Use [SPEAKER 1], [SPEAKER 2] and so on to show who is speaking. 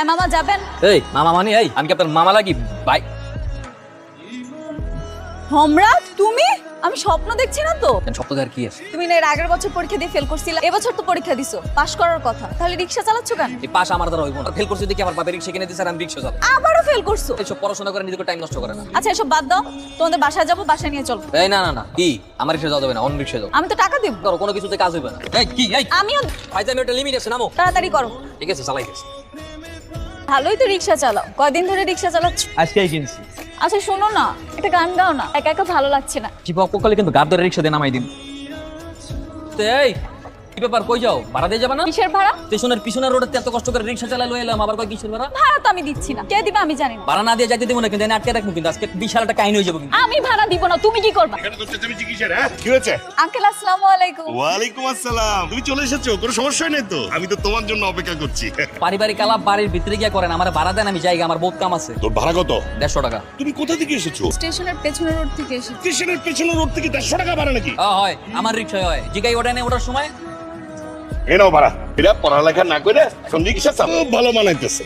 [SPEAKER 1] মামা যাবেন?
[SPEAKER 2] এই মামা মানে এই আমি কি আপনার মামা লাগি ভাই?
[SPEAKER 1] সম্রাট তুমি? আমি স্বপ্ন দেখছি না তো?
[SPEAKER 2] সপ্তাহের কি আছে?
[SPEAKER 1] তুমি না এর আগের বছর পরীক্ষা দিয়ে ফেল করছিলে, এবছর তো পরীক্ষা দিছো, পাশ করার কথা, তাহলে রিকশা চালাচ্ছ কেন?
[SPEAKER 2] এই পাশ আমার দ্বারা হইব না। ফেল করছি দেখি আমার বাপের রিক্সা কিনে দিছে আর আমি রিক্সা চালাই।
[SPEAKER 1] আবারও ফেল করছো?
[SPEAKER 2] এইসব পড়াশোনা করে নিজেকে টাইম নষ্ট করে না।
[SPEAKER 1] আচ্ছা এসব বাদ দাও, তোমাদের বাসায় যাবো, বাসায় নিয়ে চলো।
[SPEAKER 2] এই না না না কি আমার রিক্সা যাওয়া যাবে না, অন্য রিক্সা যাও।
[SPEAKER 1] আমি তো টাকা দেব।
[SPEAKER 2] ধরো কোনো কিছুতে কাজ হইবে না। এই কি এই
[SPEAKER 1] আমিও।
[SPEAKER 2] ফাইজামি একটা লিমিট আছে নামো।
[SPEAKER 1] তাড়াতাড়ি করো।
[SPEAKER 2] ঠিক আছে চালাইতেছি।
[SPEAKER 1] ভালোই তো রিকশা চালাও, কয়দিন ধরে রিকশা চালাচ্ছ?
[SPEAKER 2] আজকেই কিনছি।
[SPEAKER 1] আচ্ছা শোনো না, একটা গান গাও না, একা একা ভালো লাগছে না।
[SPEAKER 2] কি পকলে কিন্তু গাদ ধরে রিক্সা দিয়ে নামাই দিন। এই কি ব্যাপার, কই যাও? ভাড়া দিয়ে যাবে না?
[SPEAKER 1] কিসের ভাড়া?
[SPEAKER 2] স্টেশনের পিছনের রোডে এত কষ্ট করে রিক্সা চালাই লই এলাম, আবার কই কিসের ভাড়া?
[SPEAKER 1] ভাড়া তো আমি দিচ্ছি না, কে দিবে আমি জানি না।
[SPEAKER 2] ভাড়া না দিয়ে যাইতে দেবো না, কিন্তু এনে আটকে রাখবো, কিন্তু আজকে বিশাল একটা কাহিনী হয়ে যাবে কিন্তু।
[SPEAKER 1] আমি ভাড়া দিব না, তুমি কি করবা?
[SPEAKER 3] এখানে তো চেঁচামেচি কিসের, হ্যাঁ? কি হয়েছে?
[SPEAKER 1] আঙ্কেল আসসালামু আলাইকুম।
[SPEAKER 3] ওয়ালাইকুম আসসালাম। তুমি চলে এসেছো, কোনো সমস্যা নেই তো? আমি তো তোমার জন্য অপেক্ষা করছি।
[SPEAKER 2] পারিবারিক আলাপ বাড়ির ভিতরে গিয়ে করেন, আমার ভাড়া দেন, আমি জায়গা আমার বহুত কাম আছে।
[SPEAKER 3] তোর ভাড়া কত?
[SPEAKER 2] 150 টাকা।
[SPEAKER 3] তুমি কোথা থেকে এসেছো?
[SPEAKER 1] স্টেশনের পেছনের রোড থেকে এসেছি।
[SPEAKER 3] স্টেশনের পেছনের রোড থেকে 150 টাকা ভাড়া নাকি?
[SPEAKER 2] হয় আমার রিক্সায় হয়, জিগাই ওঠে নেই ওঠার সময়।
[SPEAKER 3] এ নাও ভাড়া। এরা পড়ালেখা না করে এখন রিক্সা চালাও। খুব ভালো মানাইতেছে।